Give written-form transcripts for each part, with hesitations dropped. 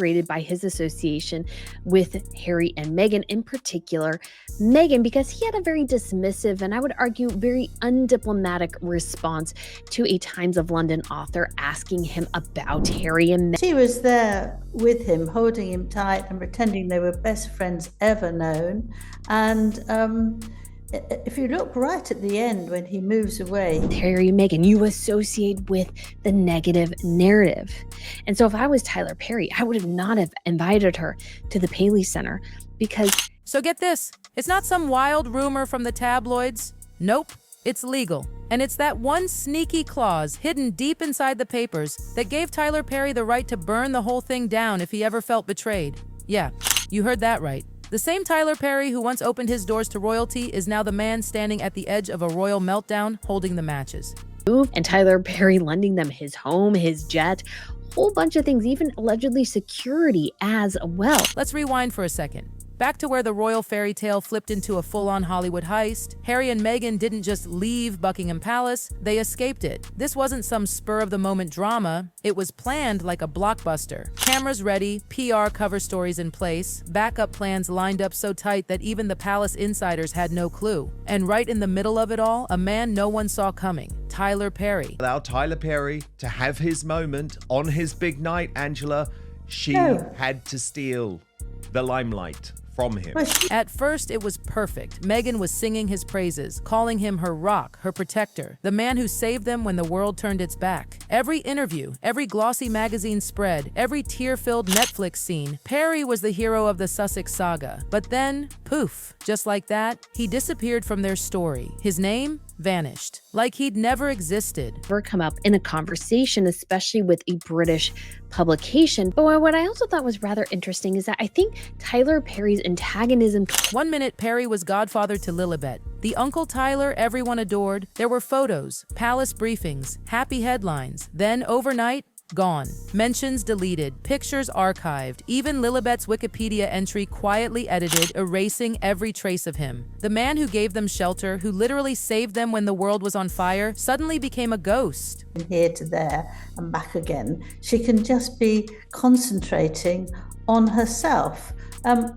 frustrated by his association with Harry and Meghan, in particular Meghan, because he had a very dismissive and I would argue very undiplomatic response to a Times of London author asking him about Harry and Meghan. She was there with him, holding him tight and pretending they were best friends ever known. And if you look right at the end when he moves away, Harry and Meghan, you associate with the negative narrative. And so if I was Tyler Perry, I would have not have invited her to the Paley Center because... So get this, it's not some wild rumor from the tabloids. Nope, it's legal. And it's that one sneaky clause hidden deep inside the papers that gave Tyler Perry the right to burn the whole thing down if he ever felt betrayed. Yeah, you heard that right. The same Tyler Perry who once opened his doors to royalty is now the man standing at the edge of a royal meltdown holding the matches. And Tyler Perry lending them his home, his jet, a whole bunch of things, even allegedly security as well. Let's rewind for a second. Back to where the royal fairy tale flipped into a full-on Hollywood heist, Harry and Meghan didn't just leave Buckingham Palace, they escaped it. This wasn't some spur-of-the-moment drama, it was planned like a blockbuster. Cameras ready, PR cover stories in place, backup plans lined up so tight that even the palace insiders had no clue. And right in the middle of it all, a man no one saw coming, Tyler Perry. Allow Tyler Perry to have his moment on his big night, Angela. She had to steal the limelight from him. At first, it was perfect. Meghan was singing his praises, calling him her rock, her protector, the man who saved them when the world turned its back. Every interview, every glossy magazine spread, every tear-filled Netflix scene, Perry was the hero of the Sussex saga. But then, poof, just like that, he disappeared from their story. His name vanished, like he'd never existed. Never come up in a conversation, especially with a British publication. But what I also thought was rather interesting is that I think Tyler Perry's antagonism... 1 minute, Perry was godfather to Lilibet, the Uncle Tyler everyone adored. There were photos, palace briefings, happy headlines. Then overnight, gone. Mentions deleted, pictures archived, even Lilibet's Wikipedia entry quietly edited, erasing every trace of him. The man who gave them shelter, who literally saved them when the world was on fire, suddenly became a ghost. From here to there and back again, she can just be concentrating on herself.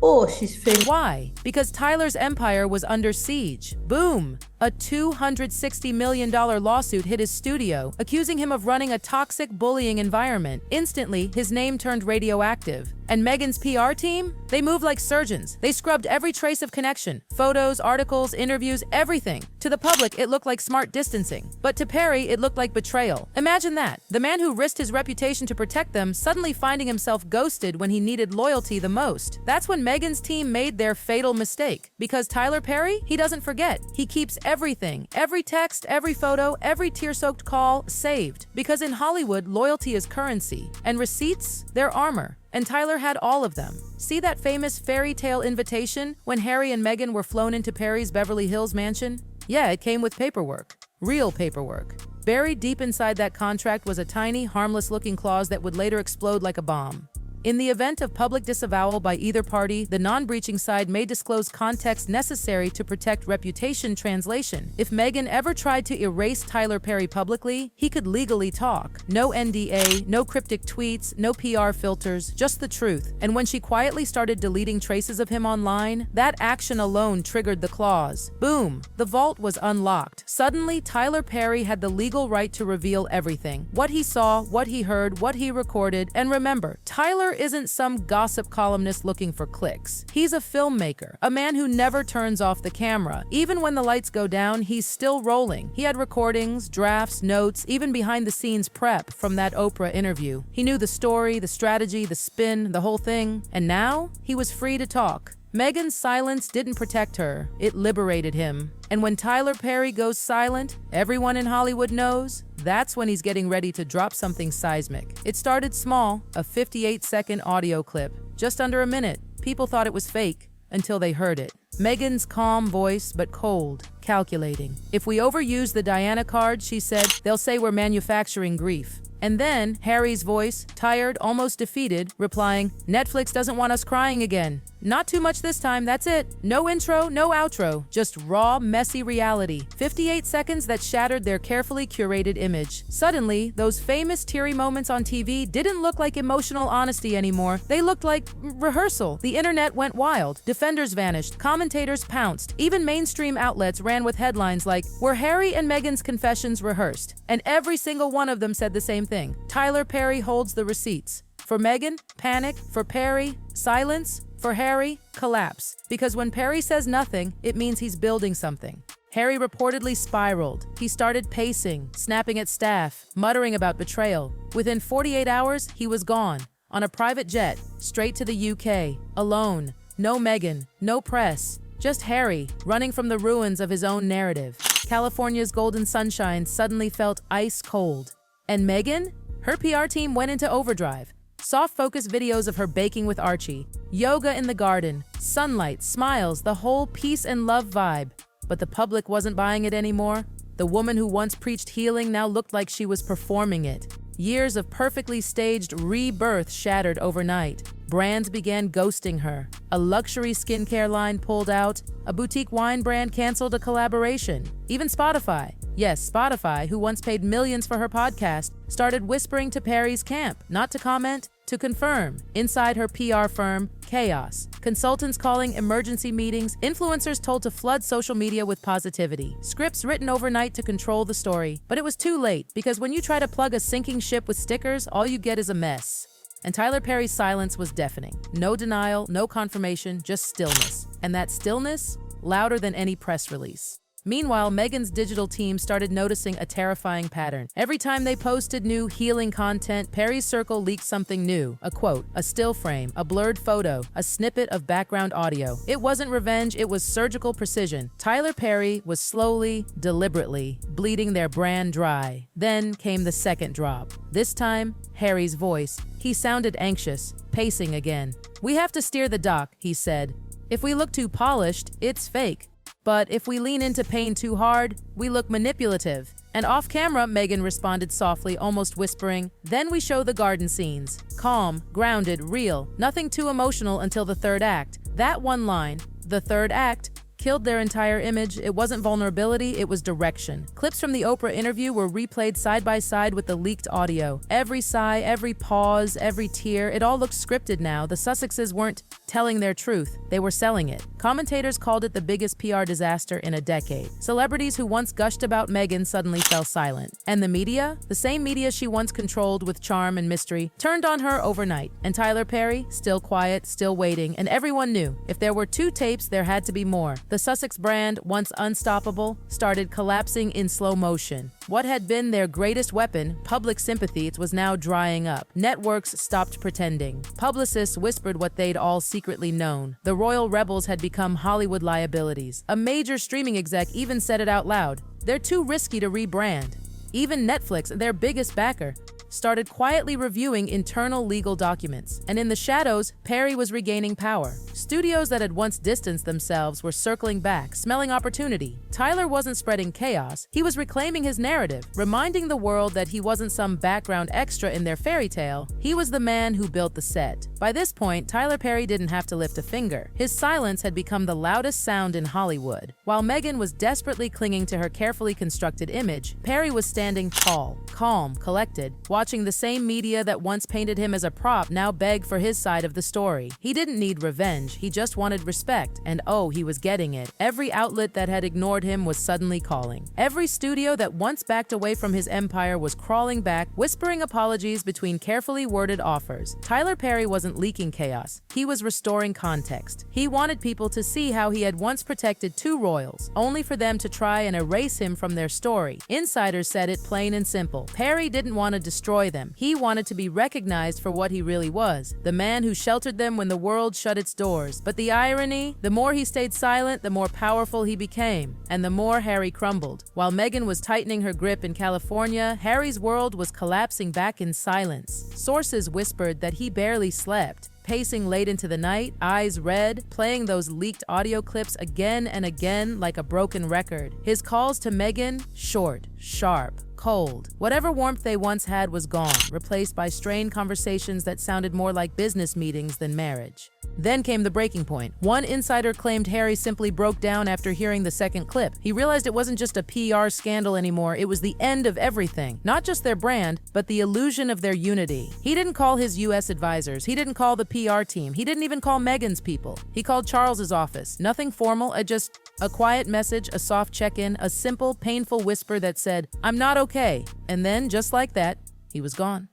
Or she's feeling... Why? Because Tyler's empire was under siege. Boom! A $260 million lawsuit hit his studio, accusing him of running a toxic bullying environment. Instantly, his name turned radioactive. And Meghan's PR team? They moved like surgeons. They scrubbed every trace of connection. Photos, articles, interviews, everything. To the public, it looked like smart distancing. But to Perry, it looked like betrayal. Imagine that. The man who risked his reputation to protect them suddenly finding himself ghosted when he needed loyalty the most. That's when Meghan's team made their fatal mistake. Because Tyler Perry, he doesn't forget. He keeps everything, every text, every photo, every tear-soaked call saved. Because in Hollywood, loyalty is currency. And receipts, they're armor. And Tyler had all of them. See that famous fairy tale invitation when Harry and Meghan were flown into Perry's Beverly Hills mansion? Yeah, it came with paperwork. Real paperwork. Buried deep inside that contract was a tiny, harmless-looking clause that would later explode like a bomb. In the event of public disavowal by either party, the non-breaching side may disclose context necessary to protect reputation. Translation: if Meghan ever tried to erase Tyler Perry publicly, he could legally talk. No NDA, no cryptic tweets, no PR filters, just the truth. And when she quietly started deleting traces of him online, that action alone triggered the clause. Boom! The vault was unlocked. Suddenly, Tyler Perry had the legal right to reveal everything. What he saw, what he heard, what he recorded. And remember, Tyler isn't some gossip columnist looking for clicks. He's a filmmaker, a man who never turns off the camera. Even when the lights go down, he's still rolling. He had recordings, drafts, notes, even behind-the-scenes prep from that Oprah interview. He knew the story, the strategy, the spin, the whole thing. And now, he was free to talk. Meghan's silence didn't protect her, it liberated him. And when Tyler Perry goes silent, everyone in Hollywood knows, that's when he's getting ready to drop something seismic. It started small, a 58-second audio clip, just under a minute. People thought it was fake until they heard it. Meghan's calm voice, but cold, calculating. If we overuse the Diana card, she said, they'll say we're manufacturing grief. And then Harry's voice, tired, almost defeated, replying, "Netflix doesn't want us crying again. Not too much this time, that's it. No intro, no outro, just raw, messy reality. 58 seconds that shattered their carefully curated image. Suddenly, those famous teary moments on TV didn't look like emotional honesty anymore. They looked like rehearsal. The internet went wild. Defenders vanished. Commentators pounced. Even mainstream outlets ran with headlines like, "Were Harry and Meghan's confessions rehearsed?" And every single one of them said the same thing. Tyler Perry holds the receipts. For Meghan, panic. For Perry, silence. For Harry, collapse. Because when Perry says nothing, it means he's building something. Harry reportedly spiraled. He started pacing, snapping at staff, muttering about betrayal. Within 48 hours, he was gone. On a private jet, straight to the UK, alone. No Meghan, no press. Just Harry, running from the ruins of his own narrative. California's golden sunshine suddenly felt ice cold. And Meghan? Her PR team went into overdrive. Soft-focus videos of her baking with Archie, yoga in the garden, sunlight, smiles, the whole peace and love vibe. But the public wasn't buying it anymore. The woman who once preached healing now looked like she was performing it. Years of perfectly staged rebirth shattered overnight. Brands began ghosting her. A luxury skincare line pulled out. A boutique wine brand canceled a collaboration. Even Spotify, yes, Spotify, who once paid millions for her podcast, started whispering to Perry's camp, not to comment, to confirm. Inside her PR firm, chaos. Consultants calling emergency meetings, influencers told to flood social media with positivity. Scripts written overnight to control the story. But it was too late, because when you try to plug a sinking ship with stickers, all you get is a mess. And Tyler Perry's silence was deafening. No denial, no confirmation, just stillness. And that stillness, louder than any press release. Meanwhile, Meghan's digital team started noticing a terrifying pattern. Every time they posted new healing content, Perry's circle leaked something new. A quote, a still frame, a blurred photo, a snippet of background audio. It wasn't revenge, it was surgical precision. Tyler Perry was slowly, deliberately, bleeding their brand dry. Then came the second drop. This time, Harry's voice. He sounded anxious, pacing again. "We have to steer the dock," he said. "If we look too polished, it's fake. But if we lean into pain too hard, we look manipulative." And off camera, Meghan responded softly, almost whispering, "Then we show the garden scenes. Calm, grounded, real. Nothing too emotional until the third act." That one line, the third act, killed their entire image. It wasn't vulnerability, it was direction. Clips from the Oprah interview were replayed side by side with the leaked audio. Every sigh, every pause, every tear, it all looked scripted now. The Sussexes weren't telling their truth, they were selling it. Commentators called it the biggest PR disaster in a decade. Celebrities who once gushed about Meghan suddenly fell silent. And the media, the same media she once controlled with charm and mystery, turned on her overnight. And Tyler Perry, still quiet, still waiting, and everyone knew, if there were two tapes, there had to be more. The Sussex brand, once unstoppable, started collapsing in slow motion. What had been their greatest weapon, public sympathy, was now drying up. Networks stopped pretending. Publicists whispered what they'd all secretly known. The royal rebels had become Hollywood liabilities. A major streaming exec even said it out loud. They're too risky to rebrand. Even Netflix, their biggest backer, started quietly reviewing internal legal documents. And in the shadows, Perry was regaining power. Studios that had once distanced themselves were circling back, smelling opportunity. Tyler wasn't spreading chaos, he was reclaiming his narrative, reminding the world that he wasn't some background extra in their fairy tale, he was the man who built the set. By this point, Tyler Perry didn't have to lift a finger. His silence had become the loudest sound in Hollywood. While Meghan was desperately clinging to her carefully constructed image, Perry was standing tall, calm, collected, watching the same media that once painted him as a prop now beg for his side of the story. He didn't need revenge, he just wanted respect, and oh, he was getting it. Every outlet that had ignored him was suddenly calling. Every studio that once backed away from his empire was crawling back, whispering apologies between carefully worded offers. Tyler Perry wasn't leaking chaos, he was restoring context. He wanted people to see how he had once protected two royals, only for them to try and erase him from their story. Insiders said it plain and simple. Perry didn't want to destroy them. He wanted to be recognized for what he really was, the man who sheltered them when the world shut its doors. But the irony, the more he stayed silent, the more powerful he became, and the more Harry crumbled. While Meghan was tightening her grip in California, Harry's world was collapsing back in silence. Sources whispered that he barely slept, pacing late into the night, eyes red, playing those leaked audio clips again and again like a broken record. His calls to Meghan, short, sharp, cold. Whatever warmth they once had was gone, replaced by strained conversations that sounded more like business meetings than marriage. Then came the breaking point. One insider claimed Harry simply broke down after hearing the second clip. He realized it wasn't just a PR scandal anymore, it was the end of everything. Not just their brand, but the illusion of their unity. He didn't call his US advisors, he didn't call the PR team, he didn't even call Meghan's people. He called Charles's office. Nothing formal, just a quiet message, a soft check-in, a simple, painful whisper that said, "I'm not okay." And then, just like that, he was gone.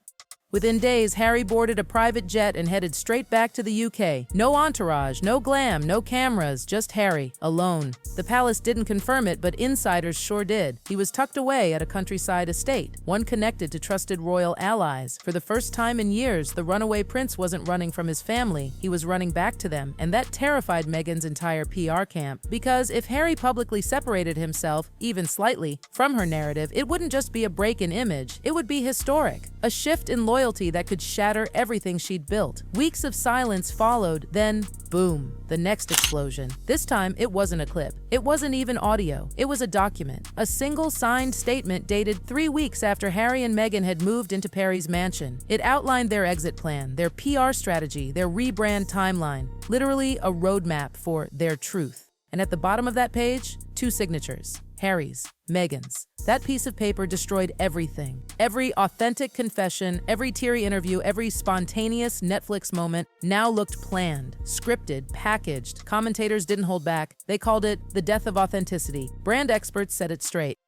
Within days, Harry boarded a private jet and headed straight back to the UK. No entourage, no glam, no cameras, just Harry, alone. The palace didn't confirm it, but insiders sure did. He was tucked away at a countryside estate, one connected to trusted royal allies. For the first time in years, the runaway prince wasn't running from his family, he was running back to them, and that terrified Meghan's entire PR camp. Because if Harry publicly separated himself, even slightly, from her narrative, it wouldn't just be a break in image, it would be historic. A shift in loyalty that could shatter everything she'd built. Weeks of silence followed, then, boom, the next explosion. This time, it wasn't a clip. It wasn't even audio. It was a document. A single signed statement dated 3 weeks after Harry and Meghan had moved into Perry's mansion. It outlined their exit plan, their PR strategy, their rebrand timeline, literally a roadmap for their truth. And at the bottom of that page, 2 signatures. Harry's, Meghan's. That piece of paper destroyed everything. Every authentic confession, every teary interview, every spontaneous Netflix moment now looked planned, scripted, packaged. Commentators didn't hold back. They called it the death of authenticity. Brand experts said it straight.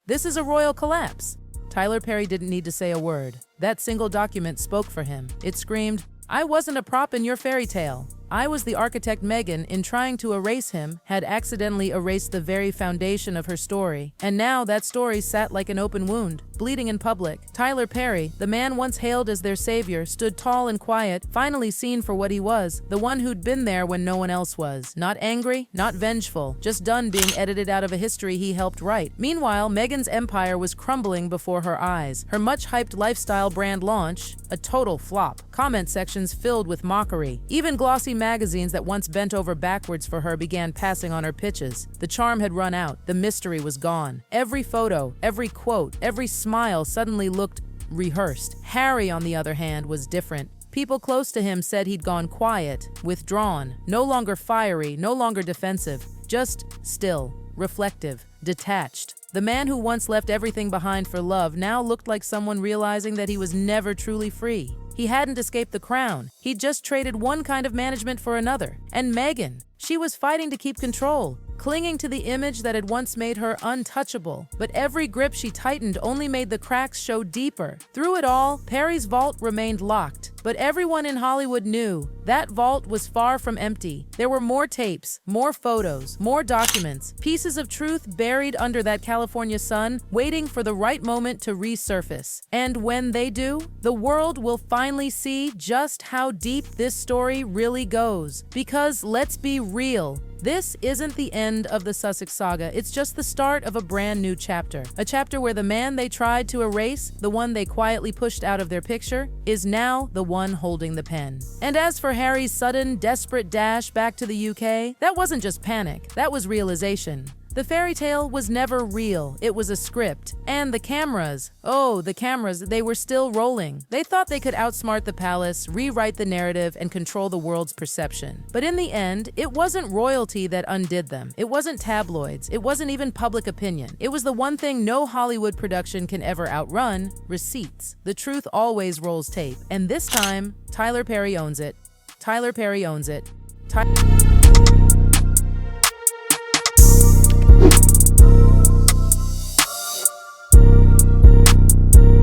This is a royal collapse. Tyler Perry didn't need to say a word. That single document spoke for him. It screamed, "I wasn't a prop in your fairy tale. I was the architect Meghan, in trying to erase him, had accidentally erased the very foundation of her story. And now that story sat like an open wound, bleeding in public. Tyler Perry, the man once hailed as their savior, stood tall and quiet, finally seen for what he was, the one who'd been there when no one else was. Not angry, not vengeful, just done being edited out of a history he helped write. Meanwhile, Meghan's empire was crumbling before her eyes. Her much-hyped lifestyle brand launch, a total flop. Comment sections filled with mockery. Even glossy magazines that once bent over backwards for her began passing on her pitches. The charm had run out. The mystery was gone. Every photo, every quote, every smile suddenly looked rehearsed. Harry, on the other hand, was different. People close to him said he'd gone quiet, withdrawn, no longer fiery, no longer defensive, just still, reflective, detached. The man who once left everything behind for love now looked like someone realizing that he was never truly free. He hadn't escaped the crown. He'd just traded one kind of management for another. And Meghan, she was fighting to keep control, clinging to the image that had once made her untouchable. But every grip she tightened only made the cracks show deeper. Through it all, Perry's vault remained locked. But everyone in Hollywood knew that vault was far from empty. There were more tapes, more photos, more documents, pieces of truth buried under that California sun, waiting for the right moment to resurface. And when they do, the world will finally see just how deep this story really goes. Because let's be real, this isn't the end of the Sussex saga, it's just the start of a brand new chapter. A chapter where the man they tried to erase, the one they quietly pushed out of their picture, is now the one holding the pen. And as for Harry's sudden, desperate dash back to the UK, that wasn't just panic, that was realization. The fairy tale was never real, it was a script. And the cameras, they were still rolling. They thought they could outsmart the palace, rewrite the narrative, and control the world's perception. But in the end, it wasn't royalty that undid them. It wasn't tabloids. It wasn't even public opinion. It was the one thing no Hollywood production can ever outrun: receipts. The truth always rolls tape. And this time, Tyler Perry owns it. Tyler Perry owns it.